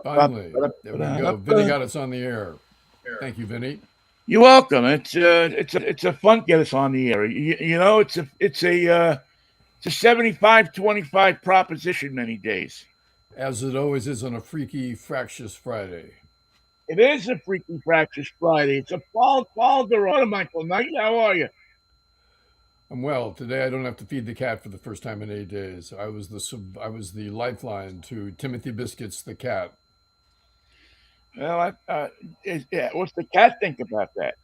Finally, there we go. Vinnie got us on the air. Thank you, Vinnie. You're welcome. It's a fun to get us on the air. It's a 75-25 proposition many days. As it always is on a freaky, fractious Friday. It is a freaky fractious Friday. It's a fall Michael Knight. How are you? I'm well. Today I don't have to feed the cat for the first time in 8 days. I was the lifeline to Timothy Biscuits the cat. Well, what's the cat think about that?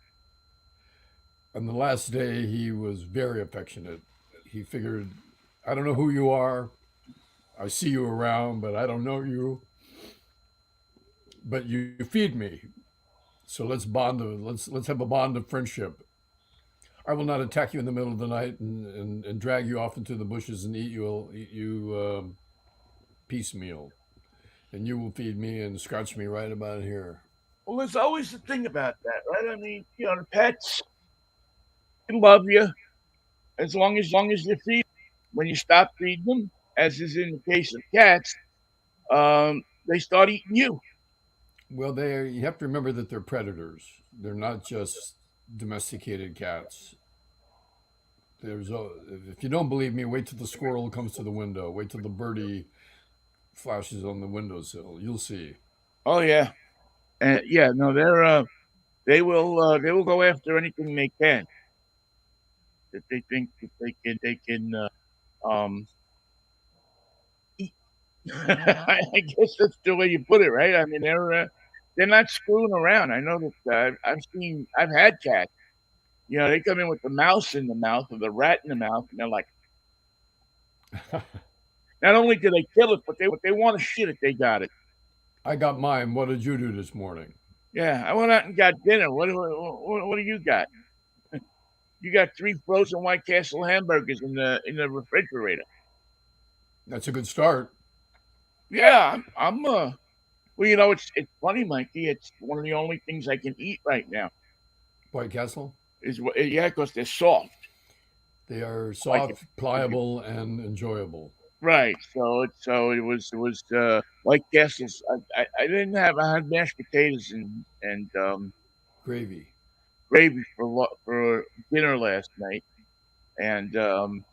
On the last day, he was very affectionate. He figured, I don't know who you are. I see you around, but I don't know you. But you feed me, so let's bond. Let's have a bond of friendship. I will not attack you in the middle of the night and drag you off into the bushes and eat you piecemeal, and you will feed me and scratch me right about here. Well, there's always the thing about that, right? I mean, the pets can love you as long as you feed. When you stop feeding them, as is in the case of cats, they start eating you. Well, you have to remember that they're predators. They're not just domesticated cats. If you don't believe me, wait till the squirrel comes to the window. Wait till the birdie flashes on the windowsill. You'll see. Oh yeah, and yeah, no, they will go after anything they can that they think that they can eat. I guess that's the way you put it, right? I mean, they're not screwing around. I know that I've had cats. They come in with the mouse in the mouth or the rat in the mouth, and they're like, not only do they kill it, but they want to shit it. They got it. I got mine. What did you do this morning? Yeah, I went out and got dinner. What do you got? You got 3 frozen White Castle hamburgers in the refrigerator. That's a good start. Yeah, I'm. Well, it's funny, Mikey. It's one of the only things I can eat right now. White Castle? Yeah, because they're soft. They are Like soft, pliable, and enjoyable. right. So it was White Castles. I didn't have. I had mashed potatoes and Gravy. gravy for dinner last night, and an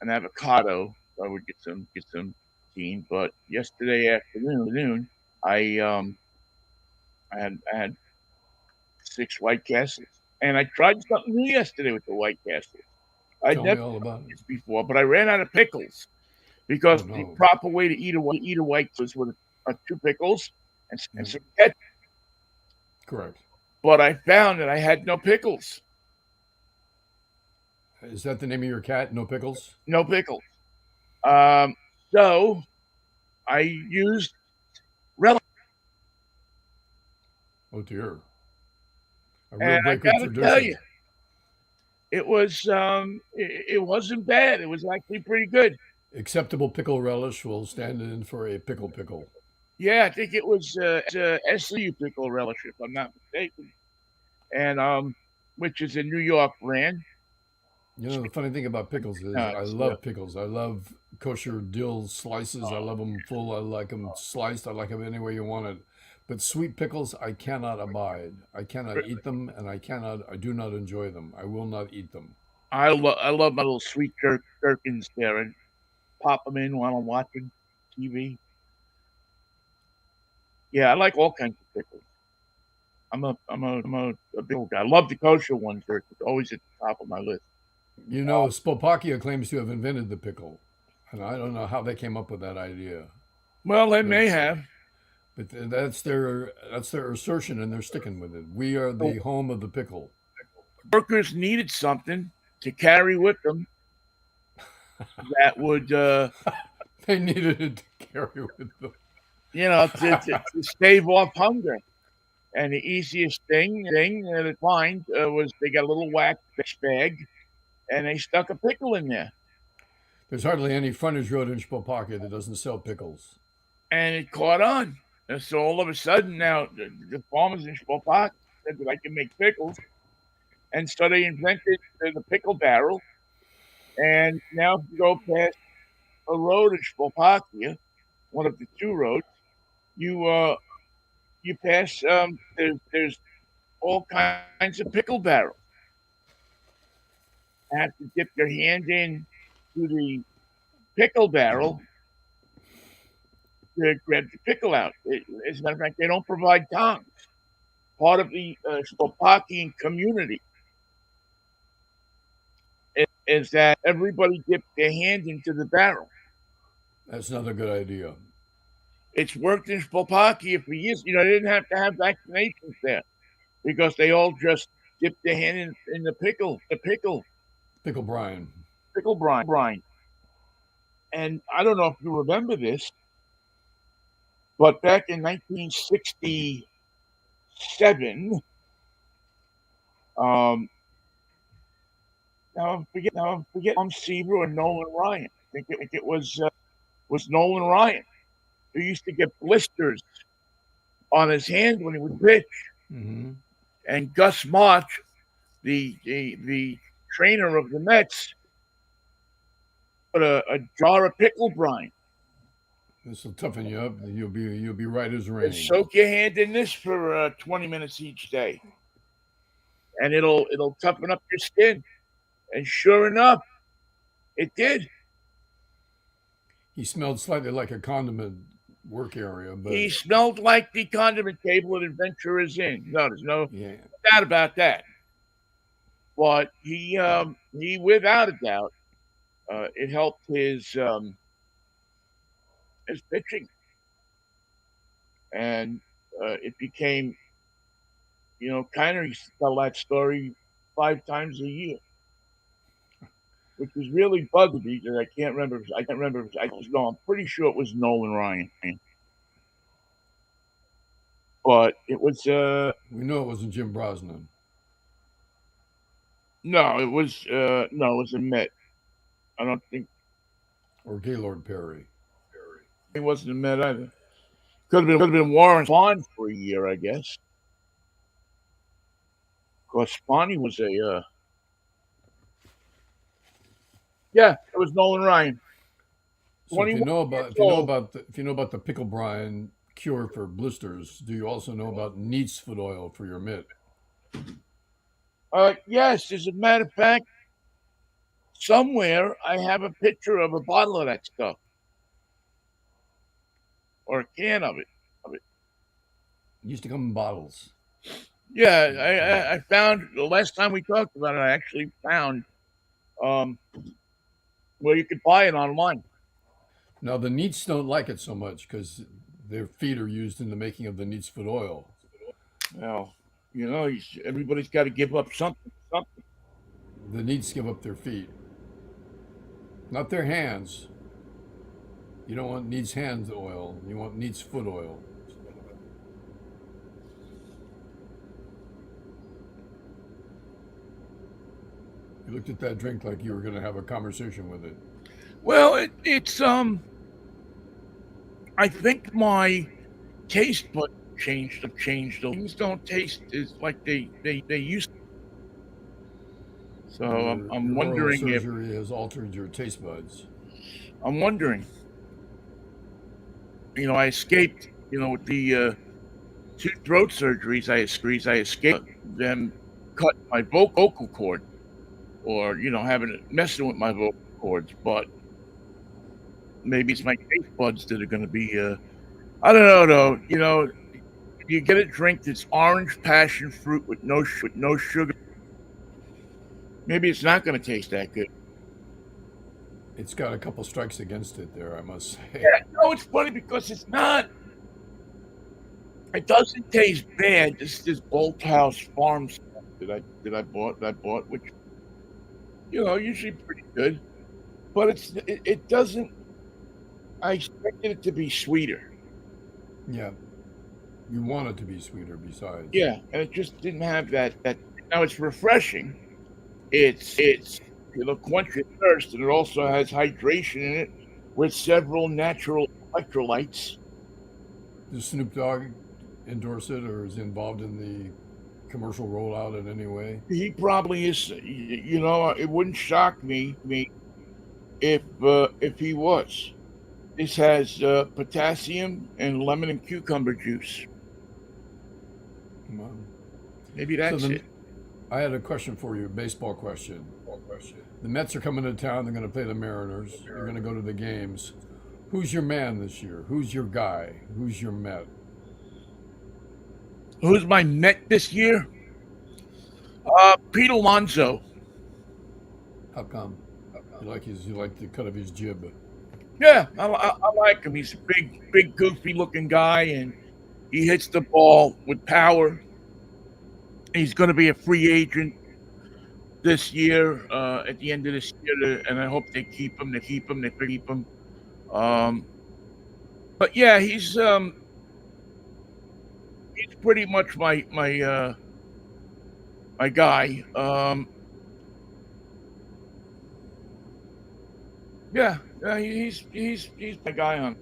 avocado. So I would get some protein. But yesterday afternoon, I had 6 White Castles, and I tried something new yesterday with the White Castles. I'd Tell me never all done about it. this before, but I ran out of pickles Oh, because the no. proper way to eat a White Castle is with 2 pickles and Mm, some ketchup. correct. But I found that I had no pickles, Is that the name of your cat? No pickles? no pickles. Um, so I used relish, Oh, dear. A real and I break of got to tell you, tradition. it wasn't bad. It was actually pretty good. Acceptable pickle relish will stand in for a pickle. Yeah, I think it was SCU pickle relish, if I'm not mistaken, and which is a New York brand. You know, the funny thing about pickles is I Nuts. love pickles. I love kosher dill slices. I love them full. I like them sliced. I like them any way you want it. But sweet pickles, I cannot abide. I cannot eat them, and I do not enjoy them. I will not eat them. I love my little sweet gherkins there and pop them in while I'm watching TV. Yeah, I like all kinds of pickles. I'm a big guy. I love the kosher ones. They're always at the top of my list. You know, Spopakia claims to have invented the pickle, and I don't know how they came up with that idea. Well, they But may have. that's their assertion, and they're sticking with it. We are The the home of the pickle. workers needed something to carry with them that would, They needed it to carry with them. to stave off hunger. And the easiest thing to find was they got a little wax bag and they stuck a pickle in there, There's hardly any frontage road in Spopakia that doesn't sell pickles. and it caught on. And so all of a sudden now the farmers in Spokane said that I can make pickles, and so they invented the pickle barrel. And now if you go past a road in Slovakia, one of the 2 roads, You pass there's all kinds of pickle barrels. You have to dip your hand in to the pickle barrel to grab the pickle out. As a matter of fact, they don't provide tongs. Part of the Slovakian community is that everybody dips their hand into the barrel. That's not a good idea. It's worked in Slovakia for years. You know, they didn't have to have vaccinations there because they all just dipped their hand in the Pickle brine. pickle brine. And I don't know if you remember this, but back in 1967, now I'm forgetting Tom Seaver or Nolan Ryan. I think it was Nolan Ryan who used to get blisters on his hand when he would pitch. Mm-hmm. And Gus March, the trainer of the Mets, put a jar of pickle brine This will toughen you up. You'll be right as and rain. soak your hand in this for 20 minutes each day, and it'll toughen up your skin. And sure enough, it did. He smelled slightly like a condiment work area, but He smelled like the condiment table at Adventurers Inn. No, there's no yeah, doubt about that. But he without a doubt, it helped his pitching, and it became, you know, Kiner used to tell that story 5 times a year, which was really bugging me because I can't remember. No, I'm pretty sure it was Nolan Ryan, but it was we know it wasn't Jim Brosnan no, it was no, it was a Met. I don't think or Gaylord Perry. it wasn't a Met either. Could have been Warren Spahn for a year, I guess. Because Spahny was a yeah, it was Nolan Ryan. So if 21 you know years about old. the pickle brine cure for blisters, do you also know about neat's foot oil for your mitt? Yes, as a matter of fact, somewhere I have a picture of a bottle of that stuff or a can of it. It used to come in bottles. Yeah, I found the last time we talked about it. I actually found um, where you could buy it online. Now the neats don't like it so much because their feet are used in the making of the neat's foot oil. Well, you know, everybody's got to give up something. The neats give up their feet, not their hands. You don't want neat's hands oil. You want neat's foot oil. You looked at that drink like you were going to have a conversation with it. Well, it's I think my taste bud changed. Things don't taste as like they used to. So I'm Your oral wondering if surgery has altered your taste buds. I'm wondering. You know, I escaped. You know, with the 2 throat surgeries, I escaped them cut my vocal cord, or you know, having messing with my vocal cords. But maybe it's my taste buds that are going to be. I don't know though. You know, you get a drink that's orange passion fruit with no sugar. Maybe it's not going to taste that good. It's got a couple strikes against it there, I must say. Yeah, no, it's funny because it's not. It doesn't taste bad. This Bolthouse Farm stuff that I bought, which you know usually pretty good, but it doesn't. I expected it to be sweeter. Yeah, you want it to be sweeter besides. Yeah, and it just didn't have that. Now it's refreshing. It'll quench your thirst, and it also has hydration in it with several natural electrolytes. Does Snoop Dogg endorse it or is involved in the commercial rollout in any way? He probably is. You know, it wouldn't shock me if he was. This has potassium and lemon and cucumber juice. Wow. Maybe So that's then, it. I had a question for you, a baseball question. The Mets are coming to town. They're going to play the Mariners. You're going to go to the games. Who's your man this year? Who's your guy? Who's your Met? Who's my Met this year? Pete Alonso. How come? You like the cut of his jib. Yeah, I like him. He's a big, goofy looking guy, and he hits the ball with power. He's going to be a free agent this year, at the end of this year, and I hope they keep him. They keep him. They keep him. Um, but yeah, he's pretty much my guy. Yeah, he's my guy on.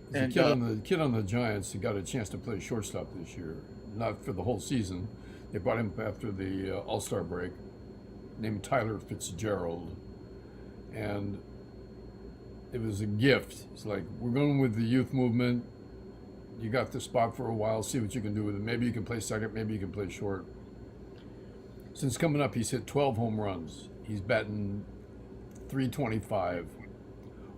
There's a And kid on the Giants who got a chance to play shortstop this year. Not for the whole season. They brought him after the All Star break. Named Tyler Fitzgerald, and it was a gift. It's like, we're going with the youth movement. You got the spot for a while. See what you can do with it. Maybe you can play second. Maybe you can play short. Since coming up, he's hit 12 home runs. He's batting 325.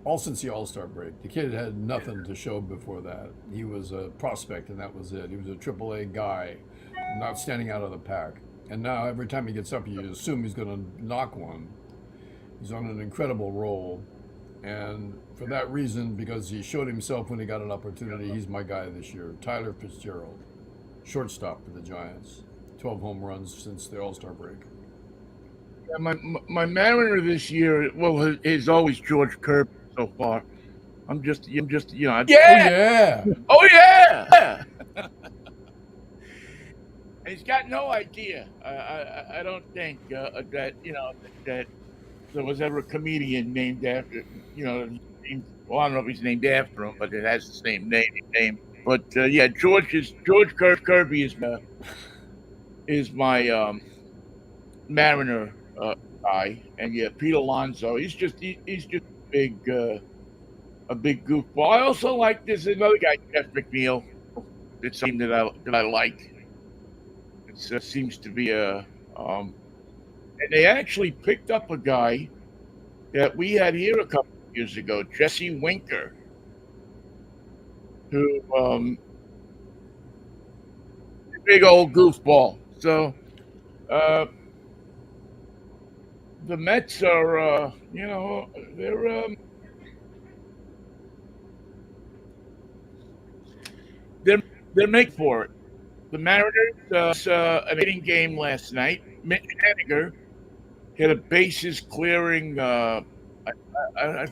All since the All Star break. The kid had nothing to show before that. He was a prospect, and that was it. He was a AAA guy, not standing out of the pack. And now every time he gets up, you assume he's going to knock one. He's on an incredible roll. And for that reason, because he showed himself when he got an opportunity, he's my guy this year. Tyler Fitzgerald, shortstop for the Giants. 12 home runs since the All Star break. yeah, my Mariner this year, well, is always George Kirby so far. I'm just Oh, yeah, yeah. oh yeah. And he's got no idea. I don't think that that there was ever a comedian named after well, I don't know if he's named after him, but it has the same name. But yeah, George Kirby is my Mariner guy, and yeah, Pete Alonso. He's just a big goofball. I also like there's another guy, Jeff McNeil. It's something that I like. It seems to be and they actually picked up a guy that we had here a couple of years ago, Jesse Winker, who big old goofball. So the Mets are, they're they're making for it. The Mariners an inning game last night. Mitch Haniger hit a bases clearing. I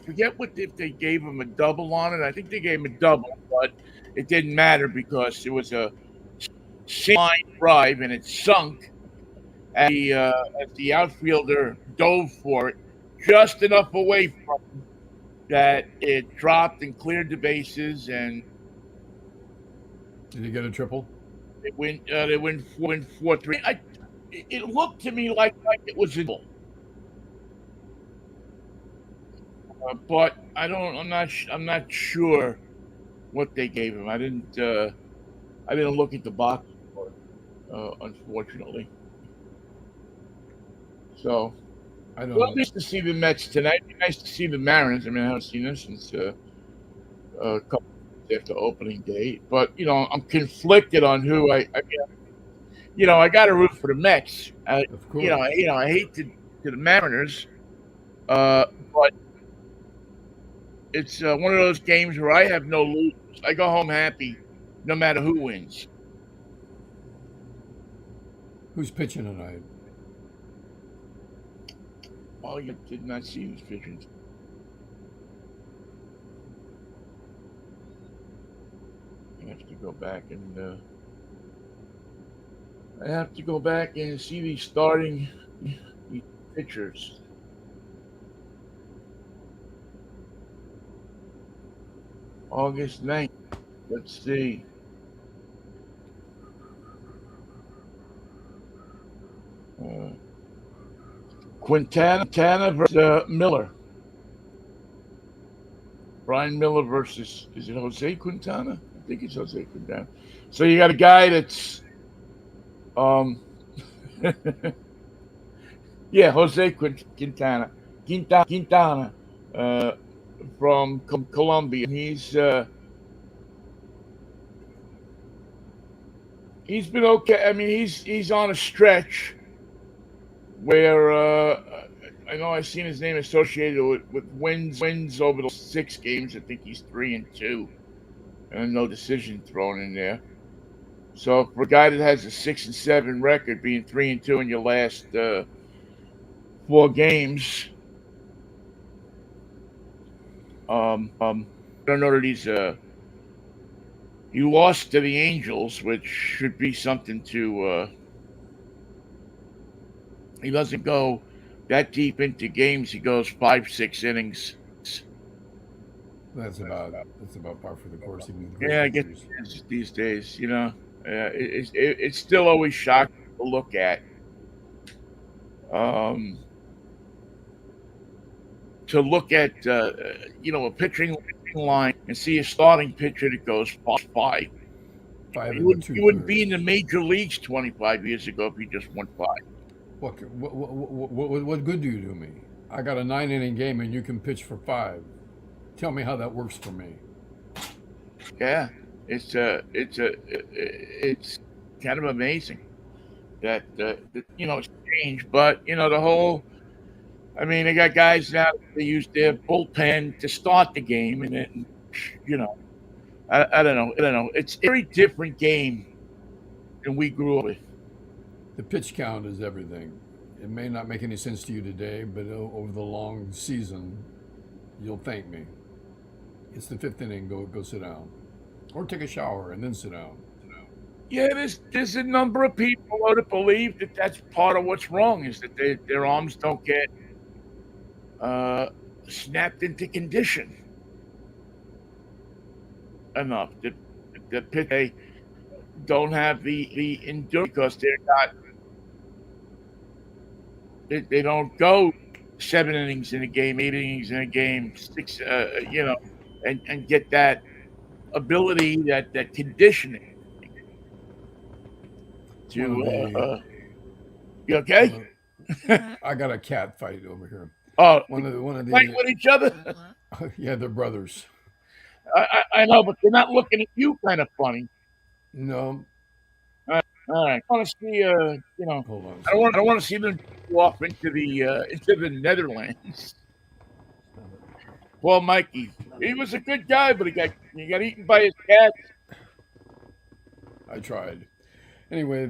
forget what if they gave him a double on it. I think they gave him a double, but it didn't matter because it was a single line drive and it sunk as the outfielder dove for it, just enough away from him that it dropped and cleared the bases, and Did he get a triple? they went 4-3. It looked to me like it was a double. But I don't. I'm not sure what they gave him. I didn't. I didn't look at the box score, unfortunately. So, I don't well, know. nice to see the Mets tonight. It'd be nice to see the Mariners. I mean, I haven't seen them since a couple days after opening day. But I'm conflicted on who I I got to root for the Mets. Of course. I hate to the Mariners, but it's one of those games where I have no losers. I go home happy, no matter who wins. Who's pitching tonight? Oh, you did not see who's pitching. I have to go back and see these starting these pitchers. August 9th. Let's see. Quintana versus Miller. Brian Miller versus, is it Jose Quintana? I think it's Jose Quintana. So you got a guy that's um yeah, Jose Quintana. Quintana from Colombia. He's been okay. I mean, he's on a stretch where I know I've seen his name associated with wins over the 6 games. I think he's 3-2, and no decision thrown in there. So for a guy that has a 6-7 record, being 3-2 in your last 4 games, I don't know that he lost to the Angels, which should be something to. He doesn't go that deep into games. He goes 5-6 innings. That's about par for the course, even with great Yeah, I guess pitchers. these days, it's still always shocking to look at. Um, a pitching line and see a starting pitcher that goes 5. Five You in wouldn't, two you wouldn't be in thirds. the major leagues 25 years ago if you just went 5. What good do you do me? I got a 9 inning game and you can pitch for 5. Tell me how that works for me. Yeah, it's kind of amazing that it's changed. But the whole. I mean, they got guys now that they use their bullpen to start the game, and then you know, I don't know. I don't know. It's a very different game than we grew up with. The pitch count is everything. It may not make any sense to you today, but over the long season, you'll thank me. It's the 5th inning. Go sit down, or take a shower and then sit down. Yeah, there's a number of people that believe that that's part of what's wrong is that their arms don't get uh, snapped into condition enough. The pitch they don't have the endurance because they're not. They don't go 7 innings in a game, 8 innings in a game, six. And get that ability, that conditioning One of to. the You one okay? of I got a cat fight over here. Oh, One of fight the with each other. yeah, they're brothers. I know, but they're not looking at you kind of funny. No, All right, I want to see. hold on a I don't want. second. I don't want to see them go off into the Netherlands. Well, Mikey, he was a good guy, but he got eaten by his cat. I tried. Anyway,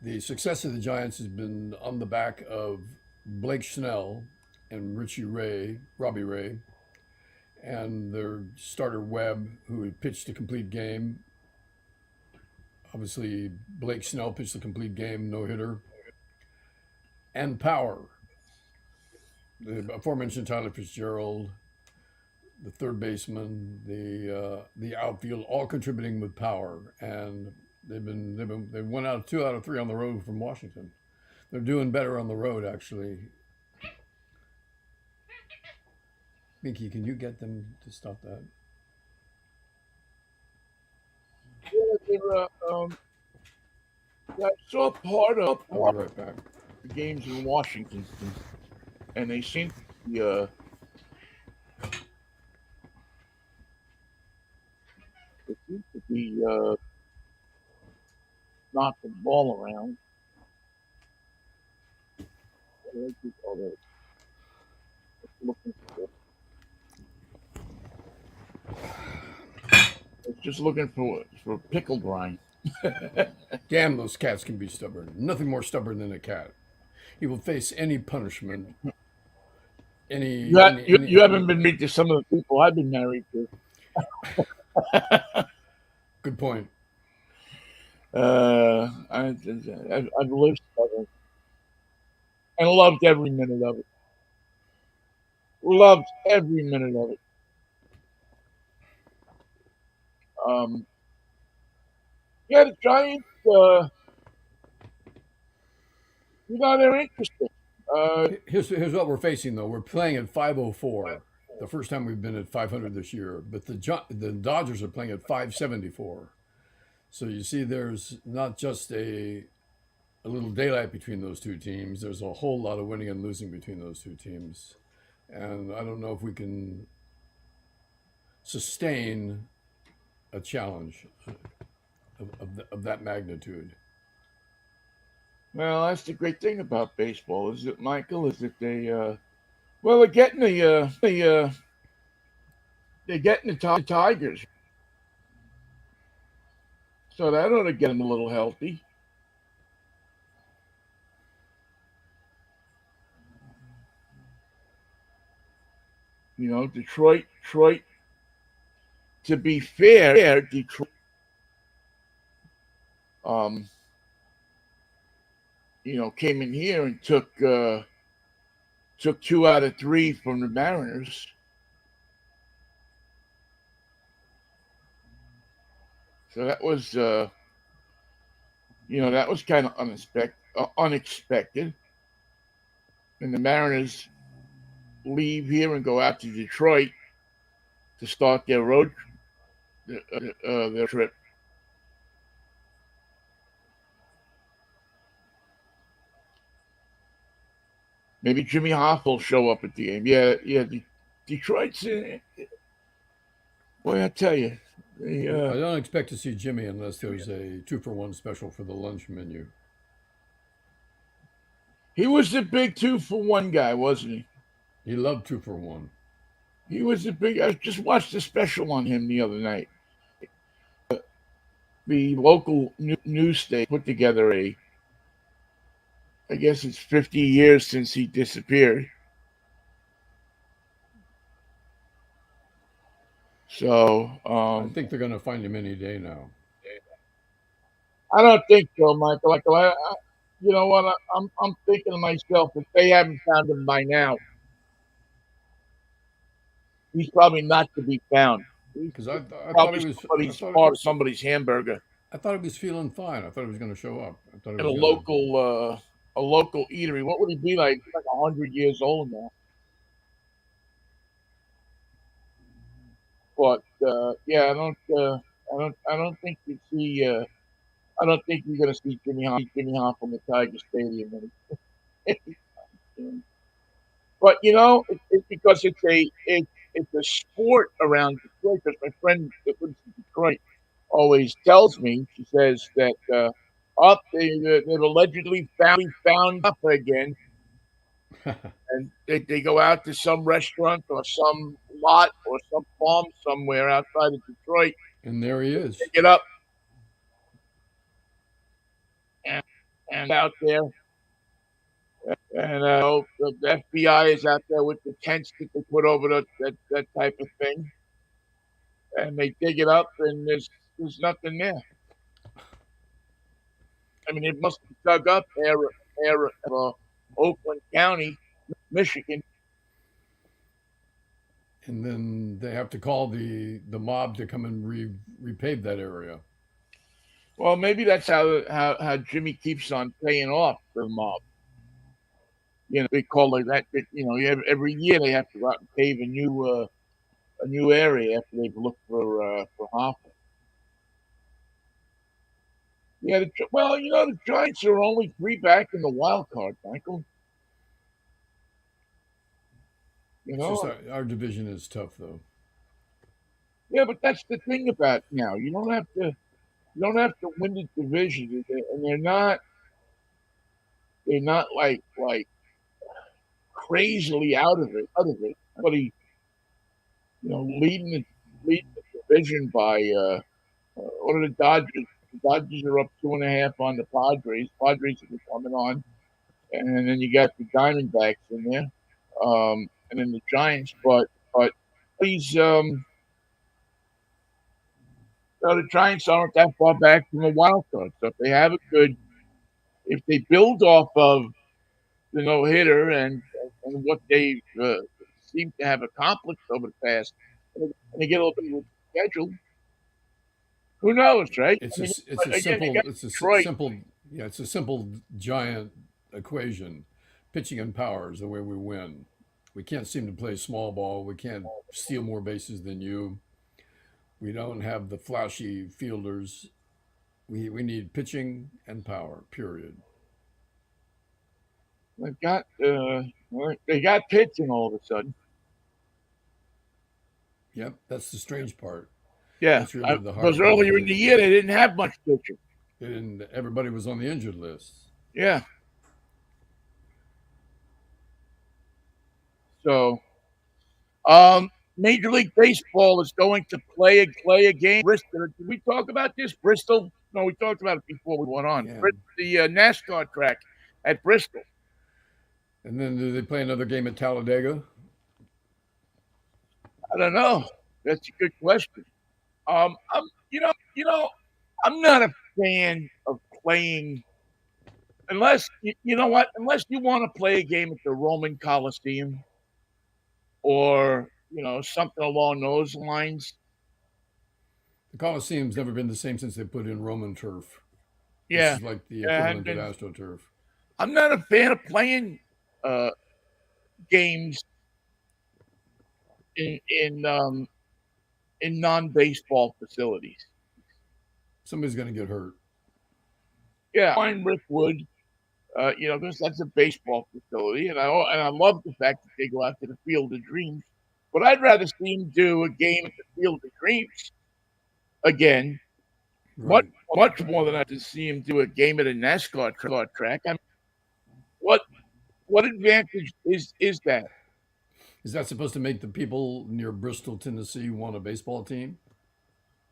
the success of the Giants has been on the back of Blake Snell and Robbie Ray, and their starter Webb, who had pitched a complete game. Obviously, Blake Snell pitched a complete game, no hitter, and power. The aforementioned Tyler Fitzgerald, the third baseman, the outfield, all contributing with power, and they won out 2 out of 3 on the road from Washington. They're doing better on the road, actually. Mickey, can you get them to stop that? Yeah, I saw I'll be right back. the games in Washington, and they seem to be knocking the ball around. What do you call that? Looking just looking for pickle brine. Damn, those cats can be stubborn. Nothing more stubborn than a cat. He will face any punishment. You haven't been married to some of the people I've been married to. Good point. I've lived stubborn and loved every minute of it. Loved every minute of it. Um, yeah, the Giants. They're interesting. Here's what we're facing though. We're playing at 5:04. the first time we've been at 500 this year, but the Dodgers are playing at 574. So you see, there's not just a little daylight between those two teams. There's a whole lot of winning and losing between those two teams, and I don't know if we can sustain a challenge of that magnitude. Well, that's the great thing about baseball, is it, Michael? Is that well, they're getting the Tigers, so that ought to get them a little healthy. Detroit. To be fair, Detroit, um, came in here and took 2 out of 3 from the Mariners. So that was kind of unexpected. And the Mariners leave here and go out to Detroit to start their trip. Maybe Jimmy Hoff will show up at the game. Yeah. Detroit's boy, I tell you, I don't expect to see Jimmy unless there's a 2-for-1 special for the lunch menu. he was the big 2-for-1 guy, wasn't he? He loved 2-for-1. He was the big. I just watched a special on him the other night. The local news station put together I guess it's 50 years since he disappeared. So I think they're going to find him any day now. I don't think so, Michael. You know what? I'm thinking to myself, if they haven't found him by now, he's probably not to be found. He's Because I thought probably he was. part of somebody's hamburger I thought he was feeling fine. I thought he was going to show up. I thought he in was going to. a local eatery. What would he be like? He's like 100 years old now. But yeah, I don't think you see. I don't think you're going to see Jimmy Hoff from the Tiger Stadium. But it's because it's a sport around Detroit. Because my friend that lives in Detroit always tells me, she says that they've allegedly found up again, and they go out to some restaurant or some lot or some farm somewhere outside of Detroit, And there he is. pick it up, and out there. And the FBI is out there with the tents that they put over that type of thing, and they dig it up, and there's nothing there. I mean, it must be dug up Oakland County, Michigan. And then they have to call the mob to come and repave that area. Well, maybe that's how Jimmy keeps on paying off the mob. They call it that. Every year they have to go out and pave a new area after they've looked for Hoffa. Yeah, the Giants are only 3 back in the wild card, Michael. It's just our division is tough, though. Yeah, but that's the thing about now. You don't have to win the division, and they're not like crazily out of it. Somebody, leading the division by what are the Dodgers? The Dodgers are up 2.5 on the Padres. Padres are coming on, and then you got the Diamondbacks in there, and then the Giants. But these the Giants aren't that far back from the wild card. So if they build off of the no hitter and what they seem to have accomplished over the past, and they get a little bit of a schedule. Who knows, right? It's a simple giant equation. Pitching and power is the way we win. We can't seem to play small ball. We can't steal more bases than you. We don't have the flashy fielders. We need pitching and power, period. They got pitching all of a sudden. Yep, that's the strange part. Yeah, That's really the because hard part. earlier in the year they didn't have much pitching. And everybody was on the injured list. Yeah. So, Major League Baseball is going to play a game. Bristol. Did we talk about this? Bristol? No, we talked about it before we went on. Yeah. The NASCAR track at Bristol. And then do they play another game at Talladega? I don't know. That's a good question. I'm, I'm not a fan of playing unless you know what. Unless you want to play a game at the Roman Coliseum or something along those lines. The Coliseum's never been the same since they put in Roman turf. Yeah, This is like the equivalent of AstroTurf. I'm not a fan of playing games in non-baseball facilities. Somebody's going to get hurt. Yeah, I'm Rickwood. Because that's a baseball facility, and I love the fact that they go out to the Field of Dreams. But I'd rather see them do a game at the Field of Dreams again, Right. much more than I to see him do a game at a NASCAR track. I mean, what advantage is that? Is that supposed to make the people near Bristol, Tennessee, want a baseball team?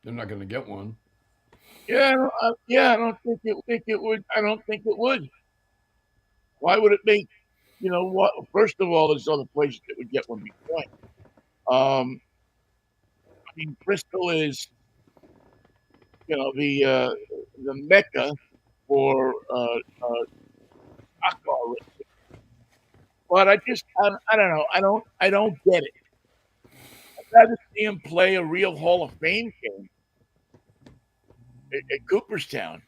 They're not going to get one. Yeah, I don't think it would. I don't think it would. Why would it make? You know what? First of all, there's other places that would get one before. I mean, Bristol is the mecca for alcohol racing. But I don't know. I don't get it. I'd rather see him play a real Hall of Fame game at Cooperstown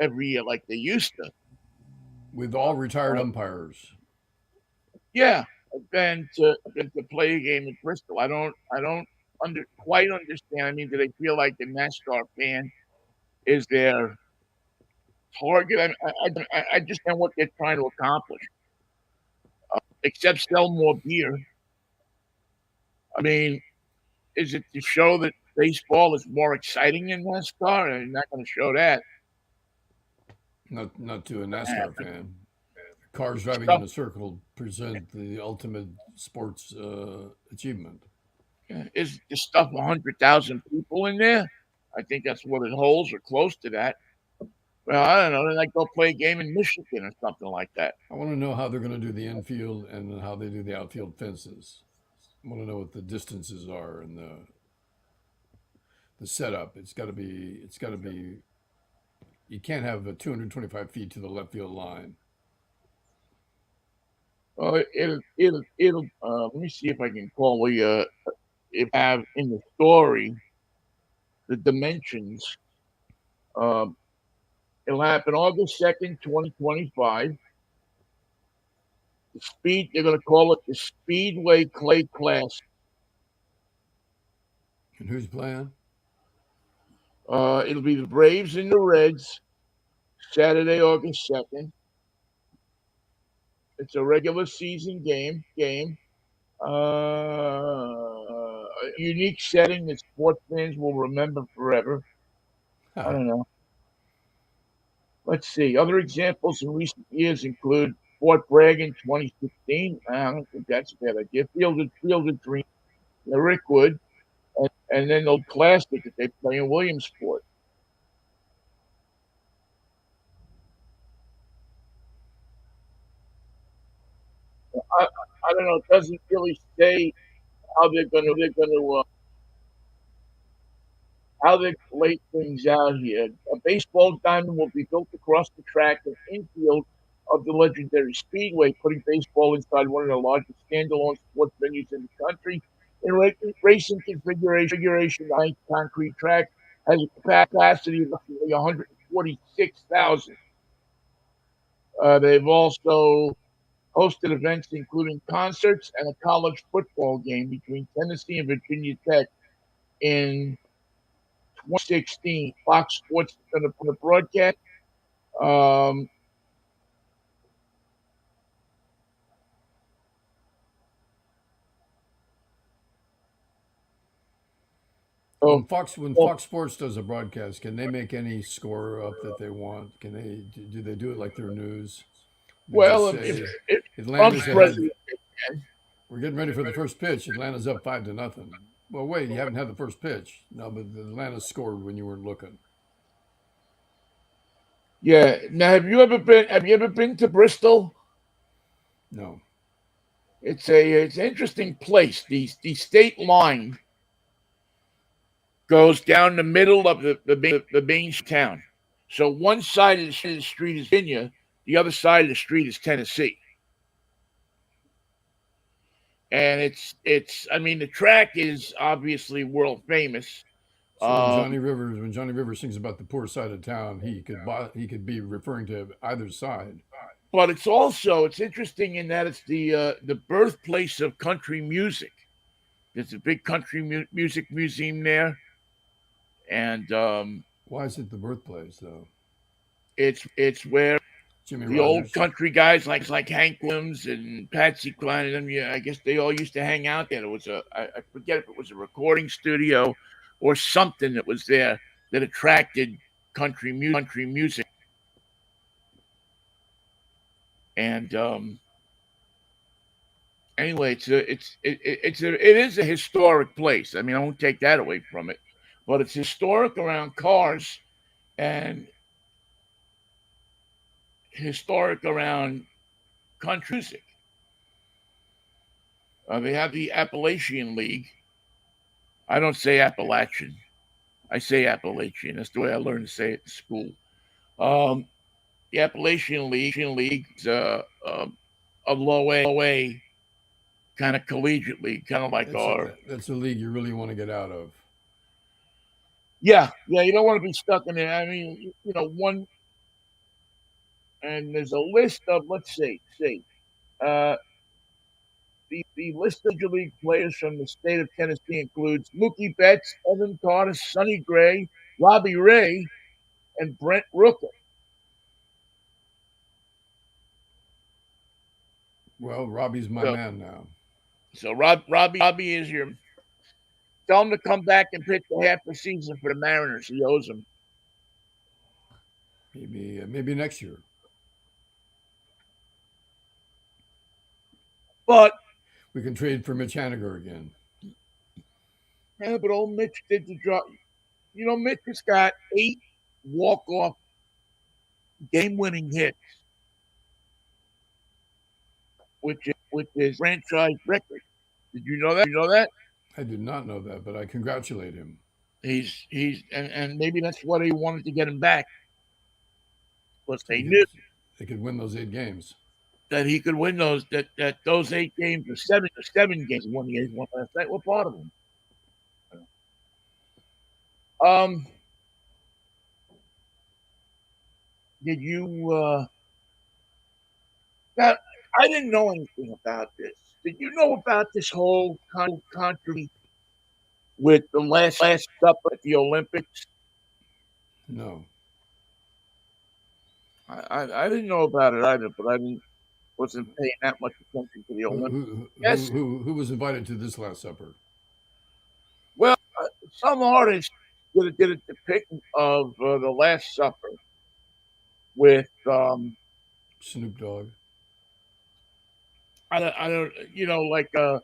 every year like they used to. With all retired umpires. Yeah, than to play a game at Bristol. I don't quite understand. I mean, do they feel like the NASCAR fan is their target? I just know what they're trying to accomplish. Except sell more beer. I mean, is it to show that baseball is more exciting than NASCAR? I'm not going to show that. Not to a NASCAR fan. Cars driving in a circle present the ultimate sports achievement. Is the stuff 100,000 people in there? I think that's what it holds, or close to that. Well, I don't know. Then I go play a game in Michigan or something like that. I want to know how they're going to do the infield and how they do the outfield fences. I want to know what the distances are and the setup. It's got to be. You can't have a 225 feet to the left field line. Well, it'll. Let me see if I can call if I have in the story the dimensions. It'll happen August 2nd, 2025. They're going to call it the Speedway Clay Class. And who's playing? It'll be the Braves and the Reds, Saturday, August 2nd. It's a regular season game. A unique setting that sports fans will remember forever. I don't know. Let's see. Other examples in recent years include Fort Bragg in 2016. I don't think that's a bad idea. Field of Dreams, the Rickwood, and then the Classic that they play in Williamsport. I don't know. It doesn't really say how they're going to how they lay things out here. A baseball diamond will be built across the track and infield of the legendary Speedway, putting baseball inside one of the largest standalone sports venues in the country. In racing configuration, the high concrete track has a capacity of 146,000. They've also hosted events including concerts and a college football game between Tennessee and Virginia Tech in 2016. Fox Sports is going to put a broadcast. Um, When so, Fox Sports does a broadcast, can they make any score up that they want? Can they do they do it like their news? They just well, say if Trump's Atlanta's ahead. president, We're getting ready for the first pitch. Atlanta's up 5-0. Well, wait, you haven't had the first pitch. No, but Atlanta scored when you weren't looking. yeah. Now, have you ever been? Have you ever been to Bristol? No. It's an interesting place. The state line goes down the middle of the main town. So one side of the street is Virginia, the other side of the street is Tennessee. And it's I mean the track is obviously world famous. So Um, When Johnny Rivers sings about the poor side of town, he could be referring to either side. but it's interesting in that it's the birthplace of country music. There's a big country music museum there, and Why is it the birthplace though? it's where Jimmy the old Rogers. country guys like Hank Williams and Patsy Cline and them. Yeah, I guess they all used to hang out there. It was I forget if it was a recording studio or something that was there that attracted country music. And anyway, it is a historic place. I mean, I won't take that away from it, but it's historic around cars and historic around country music. They have the Appalachian League. I don't say Appalachian. I say Appalachian. That's the way I learned to say it in school. Um, the Appalachian League is a low A kind of collegiate league, kind of like our. That's a league you really want to get out of. Yeah, yeah. You don't want to be stuck in it. I mean, one. And there's a list of uh, the list of Major League players from the state of Tennessee includes Mookie Betts, Evan Carter, Sonny Gray, Robbie Ray, and Brent Rooker. Well, Robbie's my So, man now. so Robbie is your. Tell him to come back and pitch a half the season for the Mariners. He owes them. Maybe next year. But We can trade for Mitch Haniger again. yeah, but old Mitch did the job. Mitch has got 8 walk-off game-winning hits, which is franchise record. Did you know that? I did not know that, but I congratulate him. And maybe that's what he wanted to get him back. Because they knew Because they could win those 8 games. that he could win those 8 games or seven games won the 8th one last night. We're part of them. Did you now I didn't know anything about this. Did you know about this whole controversy with the last supper at the Olympics? No. I didn't know about it either, but wasn't paying that much attention to the Olympics. Yes. Who was invited to this Last Supper? Well, some artists did a depiction of the Last Supper with Snoop Dogg. I don't like a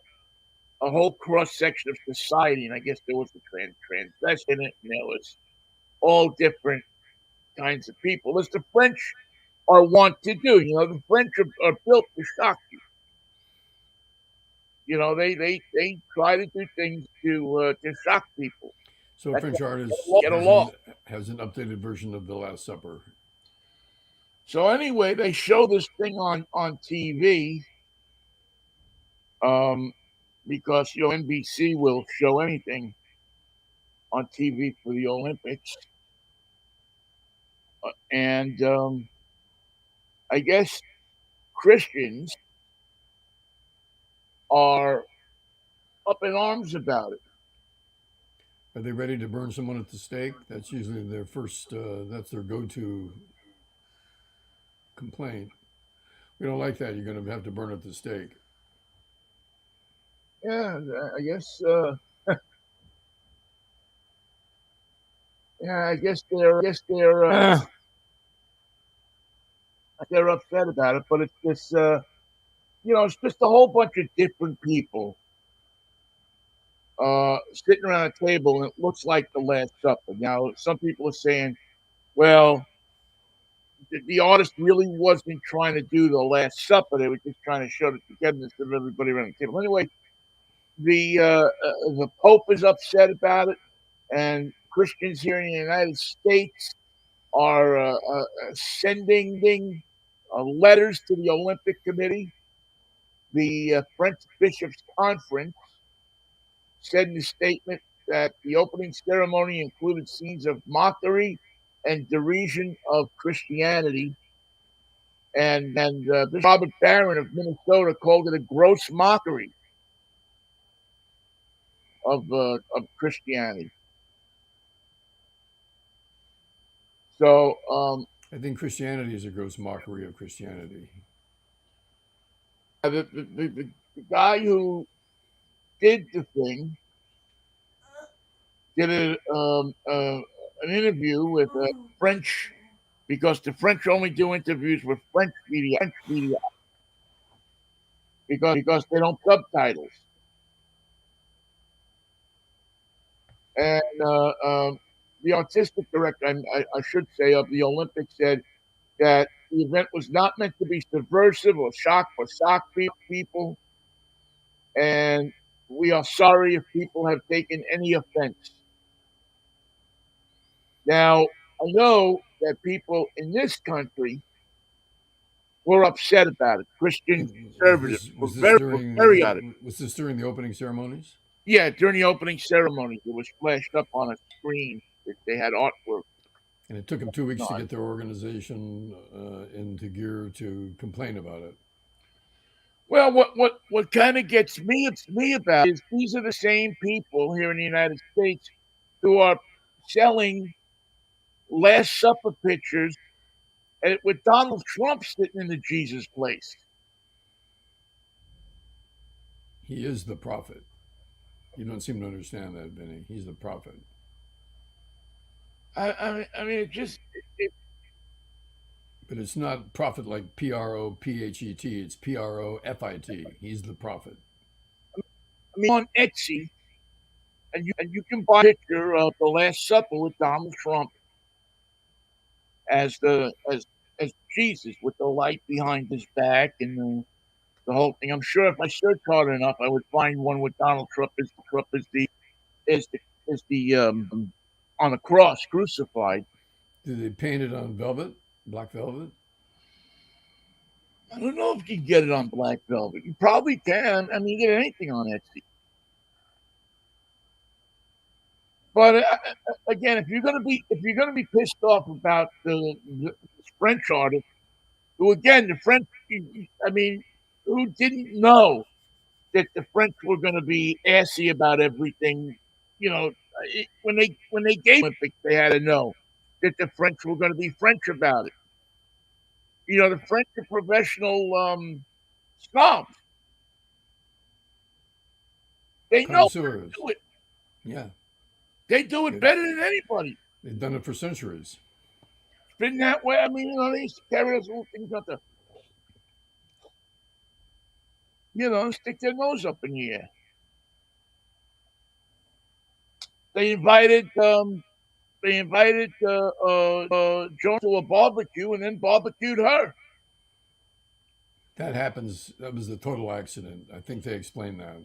whole cross section of society, and I guess there was a transvestite in it, and there was all different kinds of people, as the French are wont to do. The French are built to shock you. They try to do things to shock people. So a French artist Get along. has an updated version of the Last Supper. So anyway, they show this thing on TV, because NBC will show anything on TV for the Olympics, and I guess Christians are up in arms about it. Are they ready to burn someone at the stake? That's usually their first. That's their go-to complaint. We don't like that. You're going to have to burn at the stake. Yeah, I guess. Yeah, I guess they're upset about it. But it's this. It's just a whole bunch of different people sitting around a table, and it looks like the Last Supper. Now, some people are saying, well, the artist really wasn't trying to do the Last Supper. They were just trying to show the togetherness of everybody around the table. Anyway, the Pope is upset about it, and Christians here in the United States are sending letters to the Olympic Committee. The French Bishops' Conference said in a statement that the opening ceremony included scenes of mockery and derision of Christianity. And Bishop Robert Barron of Minnesota called it a gross mockery of Christianity. So I think Christianity is a gross mockery of Christianity. the guy who did the thing did an interview with a French, because the French only do interviews with French media because they don't subtitles. And the artistic director, I should say, of the Olympics said that the event was not meant to be subversive or shock people, and we are sorry if people have taken any offense. Now, I know that people in this country were upset about it. Christian Was conservatives this were was this very out of it. during was this during the opening ceremonies? Yeah, during the opening ceremony, it was flashed up on a screen that they had artwork And it took them 2 weeks to on. get their organization into gear to complain about it. Well, what kind of gets me about it is these are the same people here in the United States who are selling Last Supper pictures with Donald Trump sitting in the Jesus place. He is the prophet. You don't seem to understand that, Vinny. He's the prophet. I mean, But it's not prophet like prophet. It's profit. He's the prophet. I mean, on Etsy, and you can buy a picture of the Last Supper with Donald Trump as the as Jesus with the light behind his back and the whole thing. I'm sure if I searched hard enough, I would find one with Donald Trump is the is the on the cross crucified. Do they paint it on velvet, black velvet? I don't know if you can get it on black velvet. You probably can. I mean, you get anything on Etsy. But again, if you're gonna be pissed off about the French artist, who again the French, I mean, who didn't know that the French were going to be assy about everything? You know, when they gave Olympics, they had to know that the French were going to be French about it. You know, the French are professional snobs. They know how to Connoisseurs. do it. Yeah. They do it They, better than anybody. they've done it for centuries. It's been that way. I mean, they used to carry those little things out there. Stick their nose up in the air. They invited Joan to a barbecue and then barbecued her. That happens. That was a total accident. I think they explained that.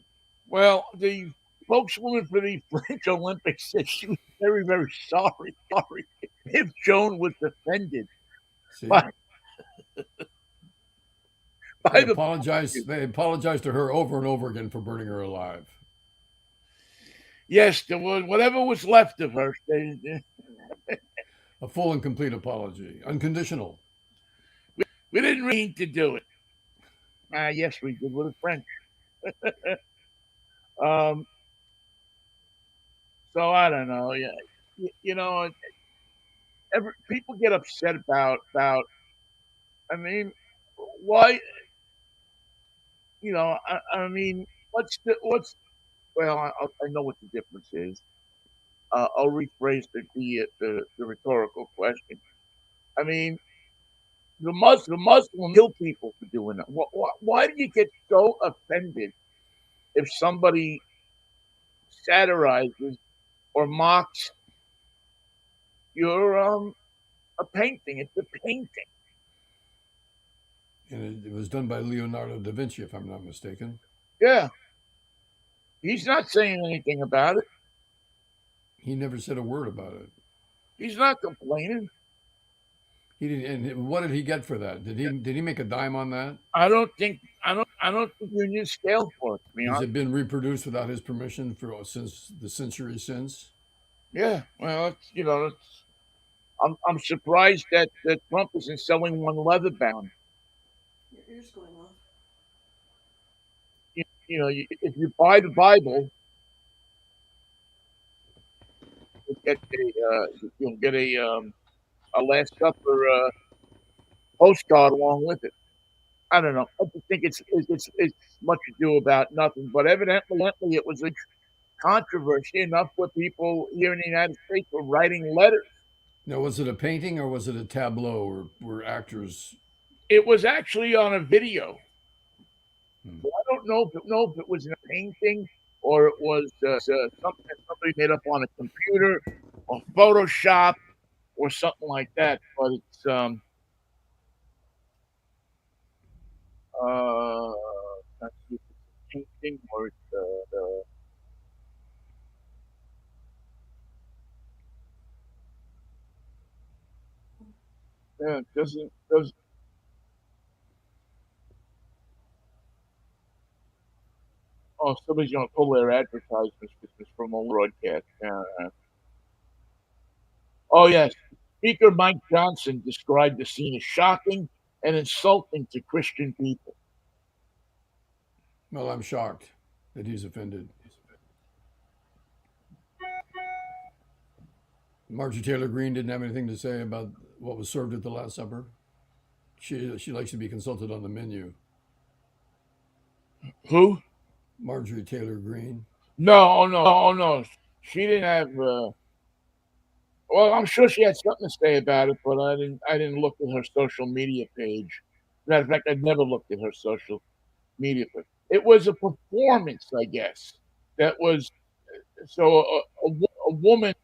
Well, the spokeswoman for the French Olympics said she was very, very sorry if Joan was offended See, by, they by the apologized. They apologized to her over and over again for burning her alive. Yes, there was whatever was left of her. A full and complete apology, unconditional. We didn't mean to do it. Yes, we did with the French. um, so I don't know. Yeah, you know, people get upset about. I mean, why? I mean, what's well, I know what the difference is. I'll rephrase the rhetorical question. I mean, the Muslim kill people for doing that. Why do you get so offended if somebody satirizes or mocks your a painting? It's a painting. And it was done by Leonardo da Vinci, if I'm not mistaken. Yeah, he's not saying anything about it. He never said a word about it. He's not complaining. He didn't. And what did he get for that? Did he make a dime on that? I don't think you need scale for it. To be Has honest. it been reproduced without his permission for since the century since? Yeah. Well, I'm surprised that Trump isn't selling one leather bound. Your ear's going off. If you buy the Bible, you'll get a Last Supper postcard along with it. I don't know. I just think it's much ado about nothing. But evidently, it was a controversy enough where people here in the United States were writing letters. Now, was it a painting or was it a tableau, or were actors? It was actually on a video. Hmm. So I don't know if it was in a painting or it was something that somebody made up on a computer or Photoshop or something like that. But it's not see if it's a painting or it's yeah, it does. Oh, somebody's gonna pull their advertisements from a broadcast. Oh yes, Speaker Mike Johnson described the scene as shocking and insulting to Christian people. Well, I'm shocked that he's offended. Marjorie Taylor Greene didn't have anything to say about what was served at the Last Supper. She likes to be consulted on the menu. Who? Marjorie Taylor Greene. No, no. She didn't have. Well, I'm sure she had something to say about it, but I didn't. I didn't look at her social media page. Matter of fact, I never looked at her social media page. It was a performance, I guess. That was so a woman.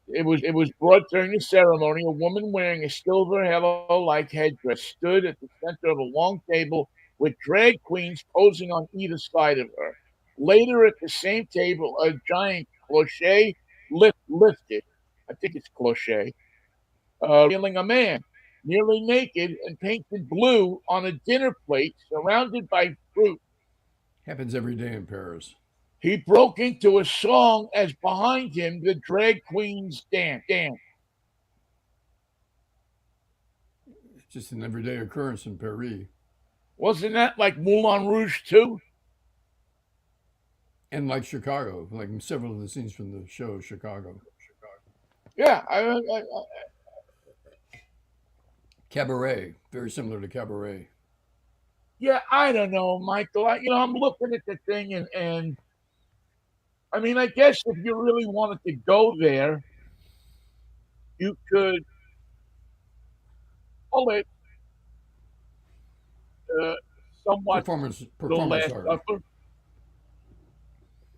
It was brought during the ceremony. A woman wearing a silver halo-like headdress stood at the center of a long table with drag queens posing on either side of her. Later, at the same table, a giant cloche lifted. I think it's cloche, revealing a man, nearly naked and painted blue on a dinner plate surrounded by fruit. Happens every day in Paris. He broke into a song as behind him the drag queens dance. It's just an everyday occurrence in Paris. Wasn't that like Moulin Rouge too? And like Chicago, like several of the scenes from the show Chicago. Yeah, Cabaret, very similar to Cabaret. yeah. I don't know, Michael. I'm looking at the thing, and I mean, I guess if you really wanted to go there, you could call it uh, somewhat the Performance Last art. Supper,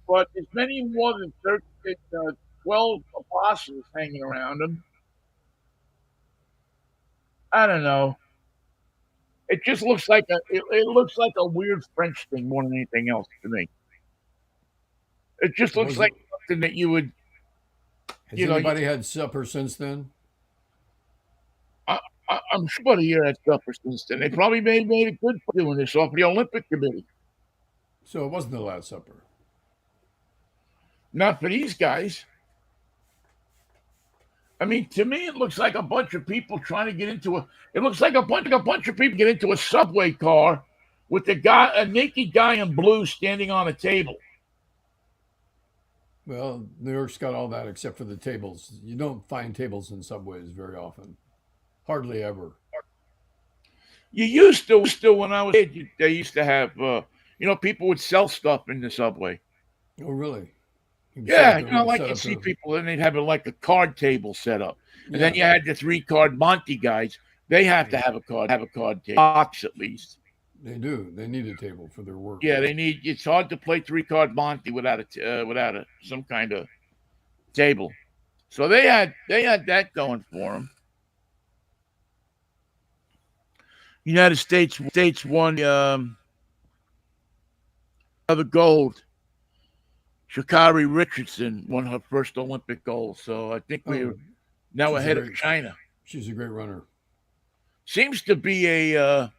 but there's many more than 12 apostles hanging around him. I don't know. It just looks like it looks like a weird French thing more than anything else to me. It just looks Was it? like something that you would, Has you know. anybody had supper since then? I'm sure about a year at supper since then. They probably made it good for doing this off the Olympic Committee. So it wasn't the Last Supper. Not for these guys. I mean, to me, it looks like a bunch of people trying to get into a. It looks like a bunch of people get into a subway car with the guy, a naked guy in blue standing on a table. Well, New York's got all that except for the tables. You don't find tables in subways very often. Hardly ever. You used to when I was a kid, they used to have, people would sell stuff in the subway. Oh, really? You set Yeah, up the like set you'd up see the people, and they'd have it like a card table set up, and then yeah. you had the 3 card Monty guys. They have to have a card table, box at least. They do. They need a table for their work. Yeah, they need. It's hard to play 3 card Monty without some kind of table. So they had that going for them. United States won the gold. Sha'Carri Richardson won her first Olympic gold. So I think we're Oh, now she's a ahead of great China. she's a great runner. Seems to be a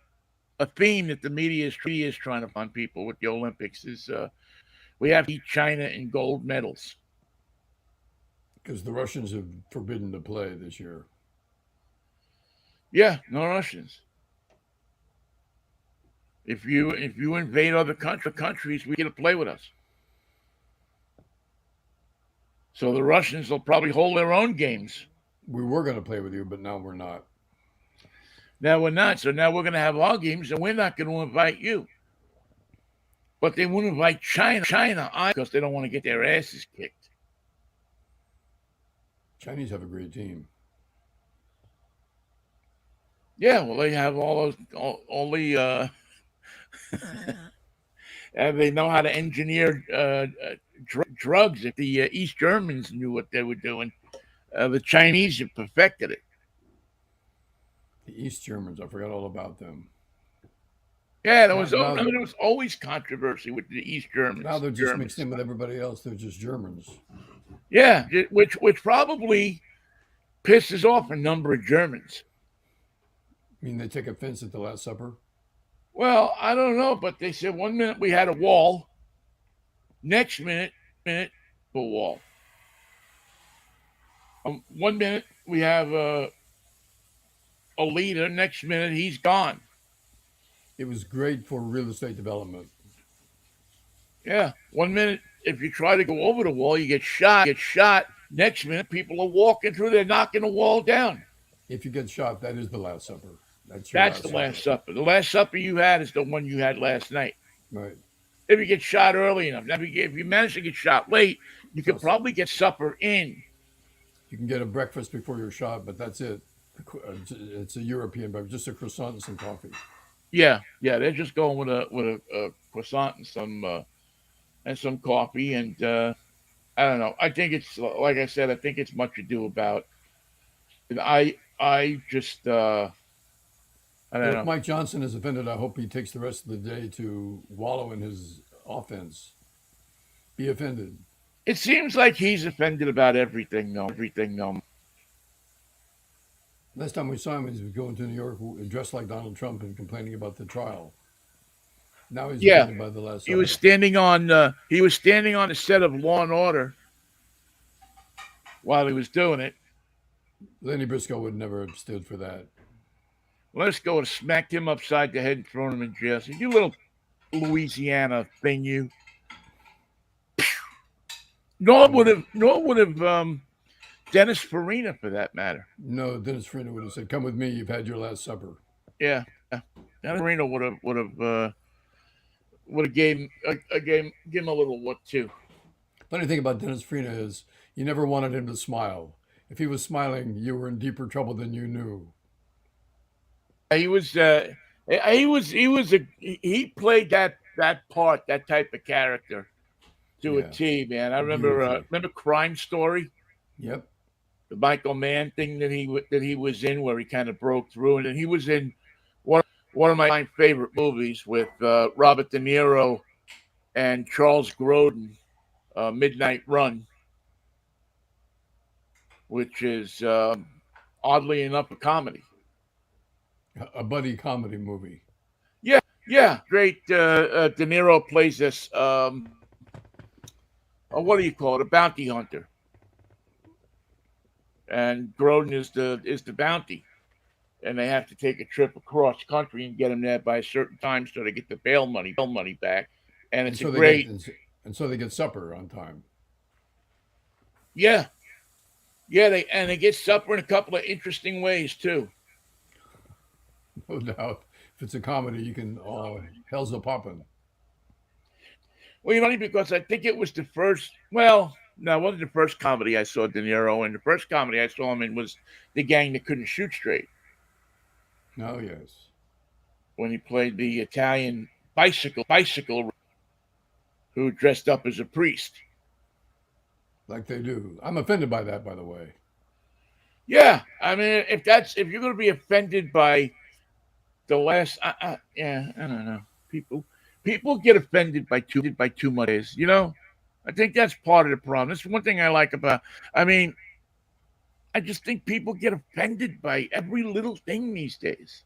theme that the media is trying to find people with the Olympics is we have to beat China in gold medals. Because the Russians have forbidden to play this year. Yeah, no Russians. If you invade other countries, we get to play with us. So the Russians will probably hold their own games. We were going to play with you, but now we're not. Now we're not. So now we're going to have our games, and we're not going to invite you. But they won't invite China because they don't want to get their asses kicked. Chinese have a great team. Yeah, well, they have all the and they know how to engineer drugs. If the East Germans knew what they were doing, the Chinese have perfected it. The East Germans, I forgot all about them. Yeah, there was always controversy with the East Germans. Now they're just mixed in with everybody else. They're just Germans. Yeah, which probably pisses off a number of Germans. I mean, they take offense at the Last Supper. Well, I don't know, but they said 1 minute we had a wall, next minute a wall. 1 minute we have a leader, next minute he's gone. It was great for real estate development. Yeah, 1 minute if you try to go over the wall, you get shot. Next minute, people are walking through, they're knocking the wall down. If you get shot, that is the Last Supper. That's the Last Supper. The Last Supper you had is the one you had last night. Right. If you get shot early enough, if you manage to get shot late, you could probably get supper in. You can get a breakfast before you're shot, but that's it. It's a European breakfast, just a croissant and some coffee. Yeah, they're just going with a croissant and some coffee, and I don't know. I think it's like I said. I think it's much ado about. And I just I don't know. If Mike Johnson is offended, I hope he takes the rest of the day to wallow in his offense. Be offended. It seems like he's offended about everything, though. Last time we saw him, he was going to New York dressed like Donald Trump and complaining about the trial. Now he's offended by the Last Supper. He was standing on the set of Law and Order while he was doing it. Lenny Briscoe would never have stood for that. Let's go and smacked him upside the head and thrown him in jail. So you little Louisiana thing, you. Nor would have Dennis Farina, for that matter. No, Dennis Farina would have said, "Come with me. You've had your Last Supper." Yeah. Dennis Farina would have gave him a little look too. Funny thing about Dennis Farina is you never wanted him to smile. If he was smiling, you were in deeper trouble than you knew. He played that part, that type of character to a T, man. I remember Crime Story. Yep. The Michael Mann thing that he was in, where he kind of broke through, and then he was in one of my favorite movies with Robert De Niro and Charles Grodin, Midnight Run, which is oddly enough a comedy. A buddy comedy movie. Yeah, great. De Niro plays this. What do you call it? A bounty hunter, and Grodin is the bounty. and they have to take a trip across country and get them there by a certain time so they get the bail money back. And And it's a so they get great, and so they get supper on time. yeah, yeah. They get supper in a couple of interesting ways too. No doubt. If it's a comedy, you can hell's a poppin'. Well, you know, because I think it was the first. Well, no, it wasn't the first comedy I saw De Niro in. The first comedy I saw him in was The Gang That Couldn't Shoot Straight, Oh yes. when he played the Italian bicycle who dressed up as a priest. Like they do. I'm offended by that, by the way. Yeah, I mean, if you're going to be offended by the last, yeah, I don't know. People get offended by too much. You know, I think that's part of the problem. That's one thing I like about. I mean, I just think people get offended by every little thing these days.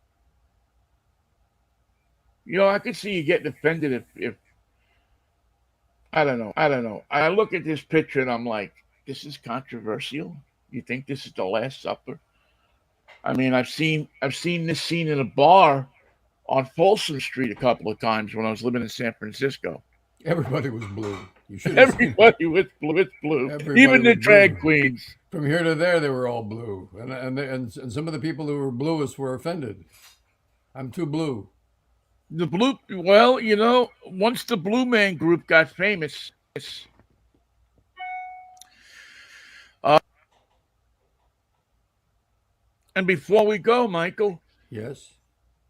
You know, I could see you getting offended if I don't know. I don't know. I look at this picture and I'm like, this is controversial. You think this is the Last Supper? I mean, I've seen this scene in a bar on Folsom Street a couple of times when I was living in San Francisco. Everybody was blue. You should have seen it. Everybody was blue. It's blue. Everybody Even the was drag blue. queens. From here to there, they were all blue, and some of the people who were bluest were offended. I'm too blue. The blue. Well, you know, once the Blue Man Group got famous, uh, and before we go, Michael, Yes.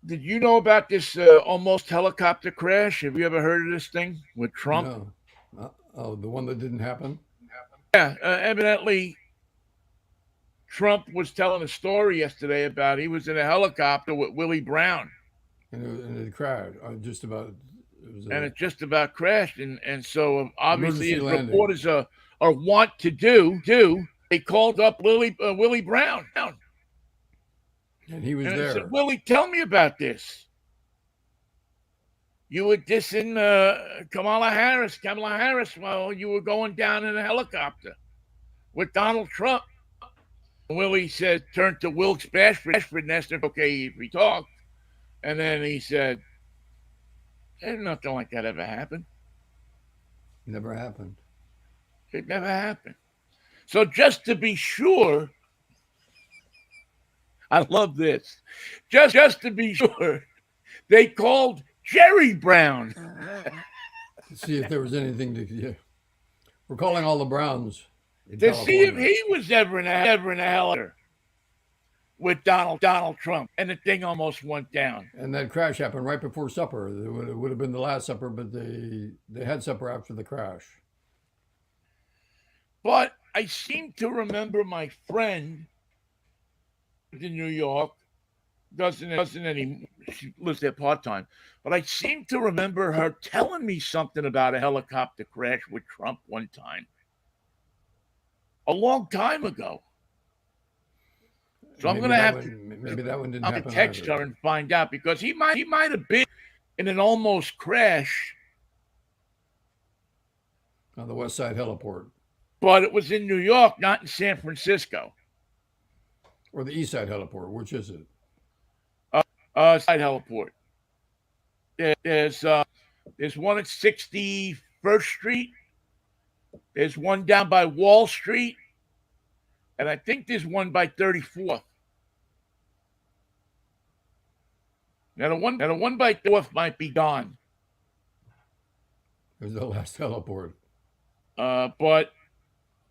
did you know about this almost helicopter crash? Have you ever heard of this thing with Trump? No. Oh, the one that didn't happen. Yeah, evidently Trump was telling a story yesterday about he was in a helicopter with Willie Brown, And it crashed. Just about. It was and a it just about crashed. And so obviously, emergency as landing, reporters are want to do, they called up Willie Brown, and he was and they said, there. "Willie, tell me about this. You were dissing Kamala Harris, while you were going down in a helicopter with Donald Trump." Willie said, turned to Wilkes Bashford and asked him, okay, if he talked. And then he said, "There's nothing like that ever happened. Never happened. It never happened." So just to be sure, I love this. Just to be sure, they called Jerry Brown. To see if there was anything to. Yeah. We're calling all the Browns in To see if California. he was ever in a helicopter with Donald Trump, and the thing almost went down. And that crash happened right before supper. It would have been the last supper, but they had supper after the crash. But I seem to remember my friend in New York doesn't anymore. She lives there part time. But I seem to remember her telling me something about a helicopter crash with Trump one time, a long time ago. So I'm going to have to Maybe that one didn't I'm happen gonna text either. her and find out, because he might have been in an almost crash, On the West Side Heliport but it was in New York, not in San Francisco. or the East Side Heliport. Which is it? Side heliport. There's one at 61st Street. There's one down by Wall Street, and I think there's one by 34th. Now the one by 34th might be gone, It was the last heliport. but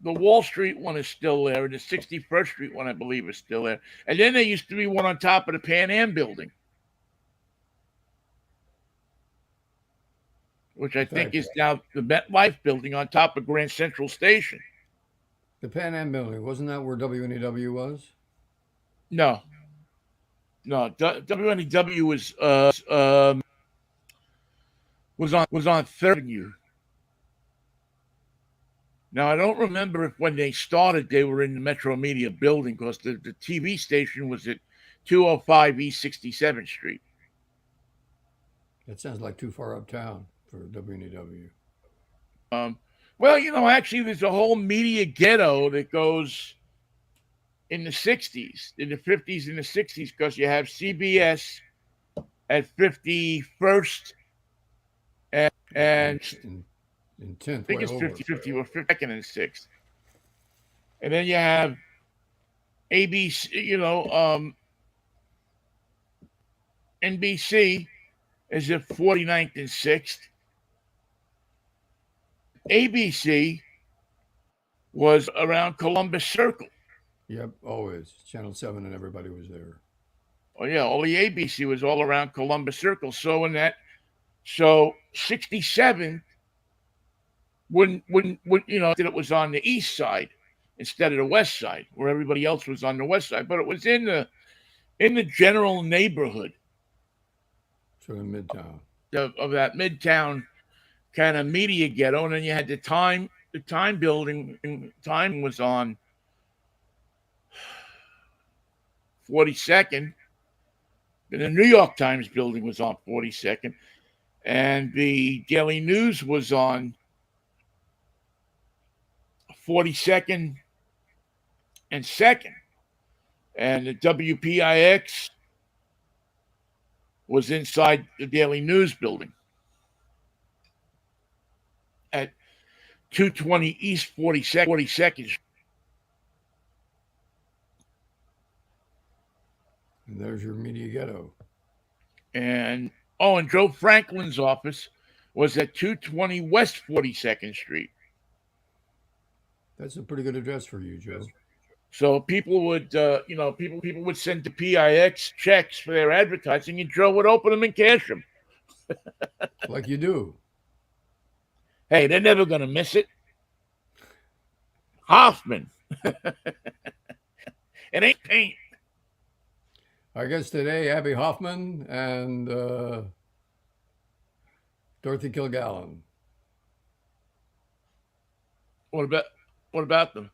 the Wall Street one is still there, and the 61st Street one, I believe, is still there. And then there used to be one on top of the Pan Am building, which I think is now the MetLife building on top of Grand Central Station. The Pan Am building, wasn't that where WNEW was? No, WNEW was on 3rd Avenue. Now, I don't remember if when they started they were in the Metro Media building, because the TV station was at 205 East 67th Street. That sounds like too far uptown for WNEW. Well, you know, actually, there's a whole media ghetto that goes in the 60s, in the 50s and the 60s, because you have CBS at 51st and in I 10th, think way it's over. 50 or 52nd and 6th. And then you have ABC, NBC is at 49th and 6th. ABC was around Columbus Circle. Yep, always. Channel 7 and everybody was there. Oh yeah, all the ABC was all around Columbus Circle. So 67 wouldn't that it was on the east side instead of the west side, where everybody else was on the west side, but it was in the general neighborhood Sort of Midtown. of that Midtown kind of media ghetto. And then you had the Time building. Time was on 42nd. And the New York Times building was on 42nd. And the Daily News was on 42nd and 2nd. And the WPIX was inside the Daily News building at 220 East 42nd. And there's your media ghetto. And Joe Franklin's office was at 220 West 42nd Street. That's a pretty good address for you, Joe. So people would, people would send to PIX checks for their advertising, and Joe would open them and cash them. Like you do. Hey, they're never going to miss it. Hoffman. It ain't paint. Our guest today, Abby Hoffman and Dorothy Kilgallen. What about them?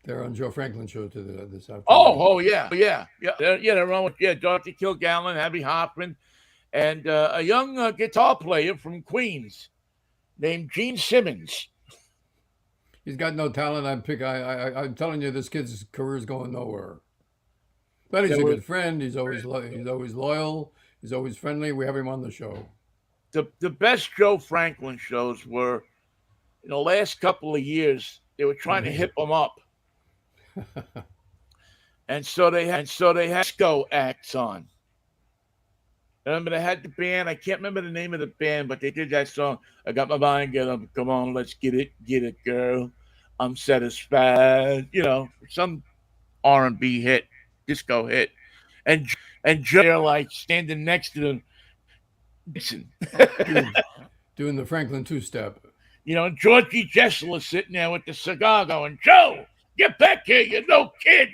They're on Joe Franklin show this afternoon. Yeah. They're on with Dorothy Kilgallen, Abby Hoffman, and a young guitar player from Queens named Gene Simmons. He's got no talent. I'm telling you, this kid's career is going nowhere. But he's a good friend. He's always loyal. He's always friendly. We have him on the show. The best Joe Franklin shows were, in the last couple of years, they were trying to hip him up. And so they had disco acts on. Remember, they had the band. I can't remember the name of the band, but they did that song. I got my mind, get up, come on, let's get it, girl. I'm satisfied. Some R&B hit, disco hit, and Joe, like standing next to them, doing the Franklin two-step. Georgie Jessel is sitting there with the cigar, going, "Joe, get back here, you no kid."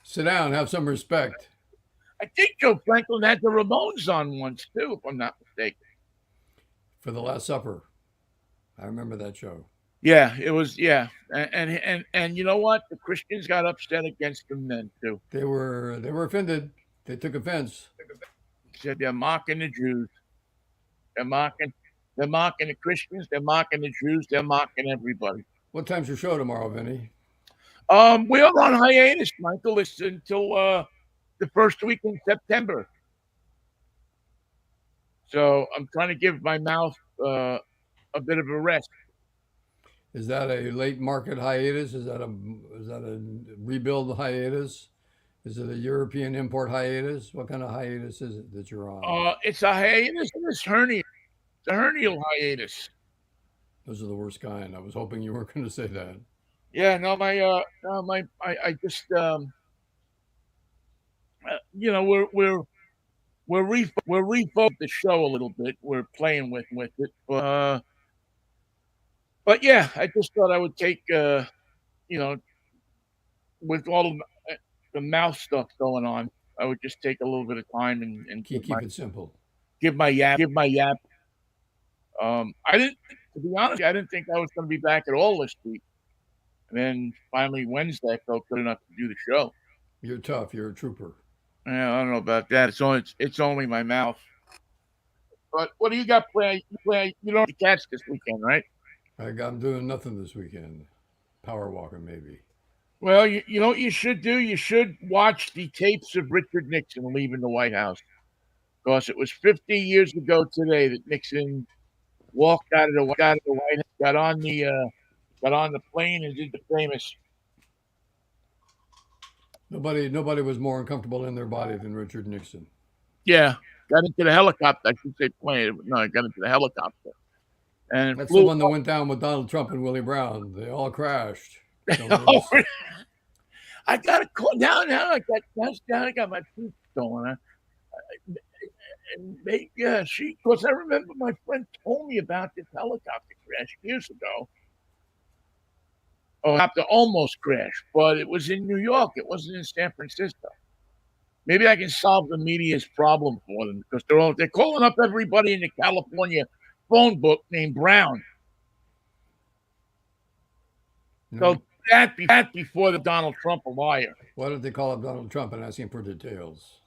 Sit down, have some respect. I think Joe Franklin had the Ramones on once too, if I'm not mistaken. For the Last Supper, I remember that show. Yeah, it was. Yeah, and you know what? The Christians got upset against them then too. They were offended. They took offense. Said they're mocking the Jews. They're mocking the Christians. They're mocking the Jews. They're mocking everybody. What time's your show tomorrow, Vinnie? We are on hiatus, Michael. It's until the first week in September. So I'm trying to give my mouth a bit of a rest. Is that a late market hiatus? Is that a rebuild hiatus? Is it a European import hiatus? What kind of hiatus is it that you're on? It's a hiatus. It's hernia. It's a hernial hiatus. Those are the worst kind. I was hoping you weren't going to say that. Yeah, no, I just we're refocused the show a little bit. We're playing with it, but yeah, I just thought I would take with all of the mouth stuff going on, I would just take a little bit of time and keep it simple. Give my yap. I didn't, to be honest, I didn't think I was going to be back at all this week. And then finally Wednesday, I felt good enough to do the show. You're tough. You're a trooper. Yeah, I don't know about that. It's only my mouth. But what do you got play? You don't have the Cats this weekend, right? I'm doing nothing this weekend. power walking, maybe. Well, you know what you should do? You should watch the tapes of Richard Nixon leaving the White House. Because it was 50 years ago today that Nixon walked out of the White House, got on the plane and did the famous. Nobody was more uncomfortable in their body than Richard Nixon. Yeah, got into the helicopter. I should say plane. No, I got into the helicopter. And That's flew the one that went down with Donald Trump and Willie Brown. They all crashed. Oh, I got a call now. Now I got my teeth going. And because I remember my friend told me about this helicopter crash years ago. Oh, helicopter almost crashed, but it was in New York. It wasn't in San Francisco. Maybe I can solve the media's problem for them because they're calling up everybody in the California phone book named Brown. No. So that before the Donald Trump a liar. Why don't they call up Donald Trump and ask him for details?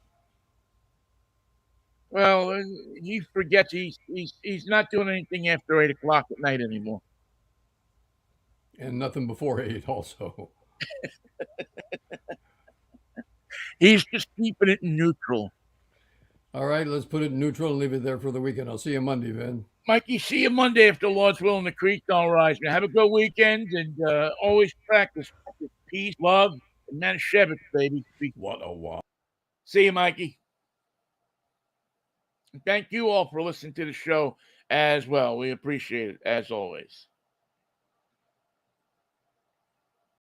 Well, he forgets he's not doing anything after 8:00 at night anymore. And nothing before 8 also. He's just keeping it neutral. All right, let's put it in neutral and leave it there for the weekend. I'll see you Monday, Vin. Mikey, see you Monday if the Lord's will and the creek don't rise. Man, have a good weekend and always practice peace, love, and Manischewitz, baby. What a wow. See you, Mikey. Thank you all for listening to the show as well. We appreciate it, as always.